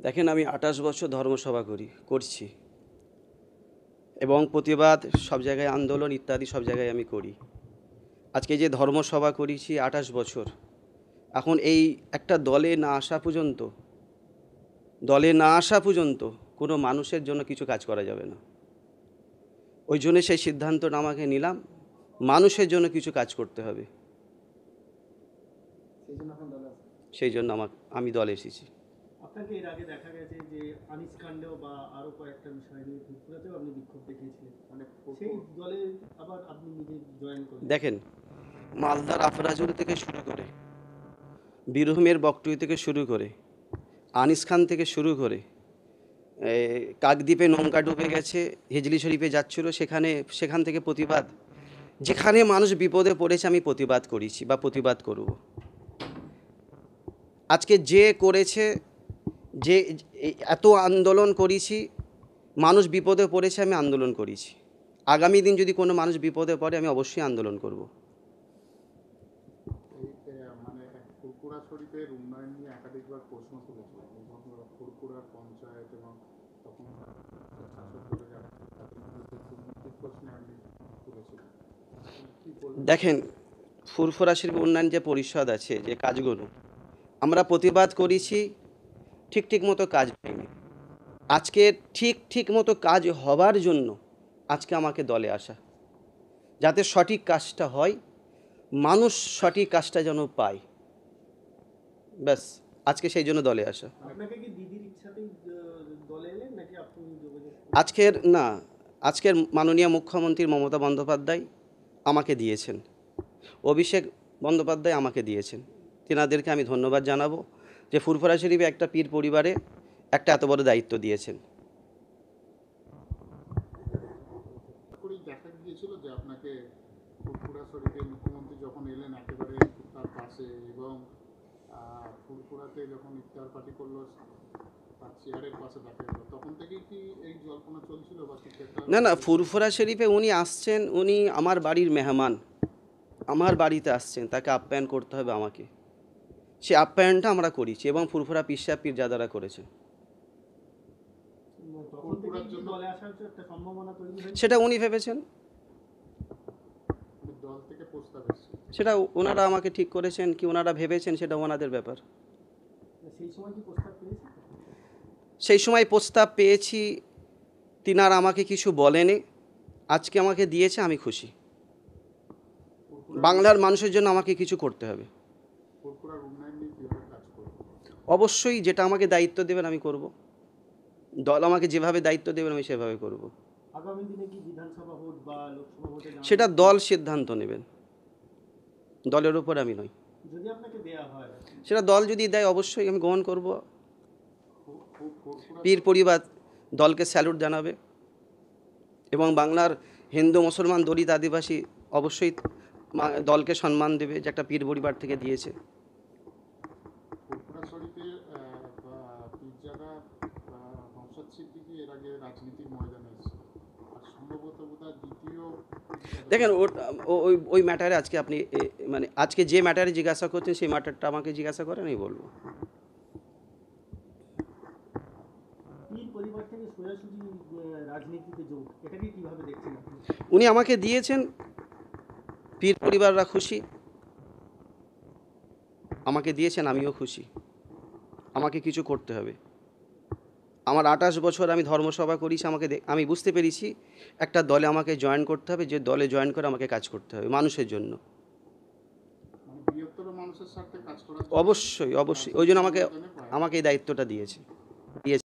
দেখেন, আমি 28 বছর ধর্মসভা করছি এবং প্রতিবাদ সব জায়গায়, আন্দোলন ইত্যাদি সব জায়গায় আমি করি। আজকে যে ধর্মসভা করেছি 28 বছর, এখন এই একটা দলে না আসা পর্যন্ত কোনো মানুষের জন্য কিছু কাজ করা যাবে না। ওই জন্য সেই সিদ্ধান্তটা আমাকে নিলাম, মানুষের জন্য কিছু কাজ করতে হবে। সেই জন্য আমি দলে এসেছি। আপনাকে এর আগে দেখা গেছে যে আনিস কাণ্ডেও বা আরো কয়েকটা বিষয় নিয়ে ত্রিপুরাতেও আপনি বিক্ষোভ দেখিয়েছিলেন, মানে সেই দলে আবার আপনি নিজে জয়েন করেন। দেখেন, মালদার আফরাজুল থেকে শুরু করে, বীরভূমের বকটুই থেকে শুরু করে, আনিস খান থেকে শুরু করে, কাকদ্বীপে নৌকা ডুবে গেছে, হিজলি শরীফে যাচ্ছিল, সেখান থেকে প্রতিবাদ, যেখানে মানুষ বিপদে পড়েছে আমি প্রতিবাদ করেছি বা প্রতিবাদ করব। আজকে যে করেছে, যে এত আন্দোলন করেছি, মানুষ বিপদে পড়েছে, আমি আন্দোলন করেছি। আগামী দিন যদি কোনো মানুষ বিপদে পড়ে, আমি অবশ্যই আন্দোলন করব। মানে ফুরফুরা শরীফের উন্নয়ন নিয়ে একাধিকবার প্রশ্ন তুলেছিল ফুরফুরা পঞ্চায়েত এবং তখন দেখেন, ফুরফুরা শরীফ উন্নয়ন যে পরিষদ আছে, যে কাজগুলো আমরা প্রতিবাদ করেছি, ঠিক মতো কাজ হয়নি। আজকে ঠিক মতো কাজ হবার জন্য আজকে আমাকে দলে আসা, যাতে সঠিক কাজটা হয়, মানুষ সঠিক কাজটা যেন পায়, ব্যাস আজকে সেই জন্য দলে আসা। আপনাকে কি দিদির ইচ্ছাতেই দলে এলেন নাকি আপনি যোগাযোগ? আজকের মাননীয় মুখ্যমন্ত্রী মমতা বন্দ্যোপাধ্যায় আমাকে দিয়েছেন, অভিষেক বন্দ্যোপাধ্যায় আমাকে দিয়েছেন। তেনাদেরকে আমি ধন্যবাদ জানাবো যে ফুরফুরা শরীফে একটা পীর পরিবারে একটা এত বড় দায়িত্ব দিয়েছেন। দেখা গিয়েছিল যে আপনাকে ফুরফুরা শরীফের মুখ্যমন্ত্রী যখন এলেন একেবারে তার পাশে, এবং ফুরফুরাতে যখন ইফতার পার্টি করলো তার চেয়ারের পাশে দেখা গেল, তখন থেকেই কি এই জল্পনা চলছিল বা কিছু? না, ফুরফুরা শরীফে উনি আসছেন, উনি আমার বাড়ির মেহমান, আমার বাড়িতে আসছেন, তাকে আপ্যায়ন করতে হবে আমাকে। সে আপ্যায়নটা আমরা করেছি এবং ফুরফুরা পীর সাহেব পীরজাদারা করেছেন। সেটা উনি ভেবেছেন, সেটা ওনারা আমাকে ঠিক করেছেন কি ওনারা ভেবেছেন, সেটা ওনাদের ব্যাপার। সেই সময় প্রস্তাব পেয়েছি, তিনারা আমাকে কিছু বলেনি, আজকে আমাকে দিয়েছে, আমি খুশি। বাংলার মানুষের জন্য আমাকে কিছু করতে হবে, অবশ্যই যেটা আমাকে দায়িত্ব দেবেন আমি করব। দল আমাকে যেভাবে দায়িত্ব দেবেন আমি সেভাবে করব। আগামী দিনে কি বিধানসভা ভোট বা লোকসভা ভোটে সেটা দল সিদ্ধান্ত নেবেন, দলের উপর আমি নই। যদি আপনাকে দেয়া হয়, সেটা দল যদি দেয় অবশ্যই আমি গ্রহণ করব। পীর পরিবার দলকে স্যালুট জানাবে এবং বাংলার হিন্দু মুসলমান দলিত আদিবাসী অবশ্যই দলকে সম্মান দেবে যে একটা পীর পরিবার থেকে দিয়েছে। দেখেন, ওই ম্যাটারে আজকে আপনি মানে আজকে যে ম্যাটারে জিজ্ঞাসা করছেন সেই ম্যাটারটা আমাকে জিজ্ঞাসা করেন, আমি বলবো। উনি আমাকে দিয়েছেন, পীর পরিবাররা খুশি, আমাকে দিয়েছেন, আমিও খুশি। আমাকে কিছু করতে হবে। আমার 28 বছর আমি ধর্মসভা করেছি, আমি বুঝতে পেরেছি একটা দলে আমাকে জয়েন করতে হবে, যে দলে জয়েন করে আমাকে কাজ করতে হবে মানুষের জন্য। অবশ্যই ওই জন্য আমাকে এই দায়িত্বটা দিয়েছে।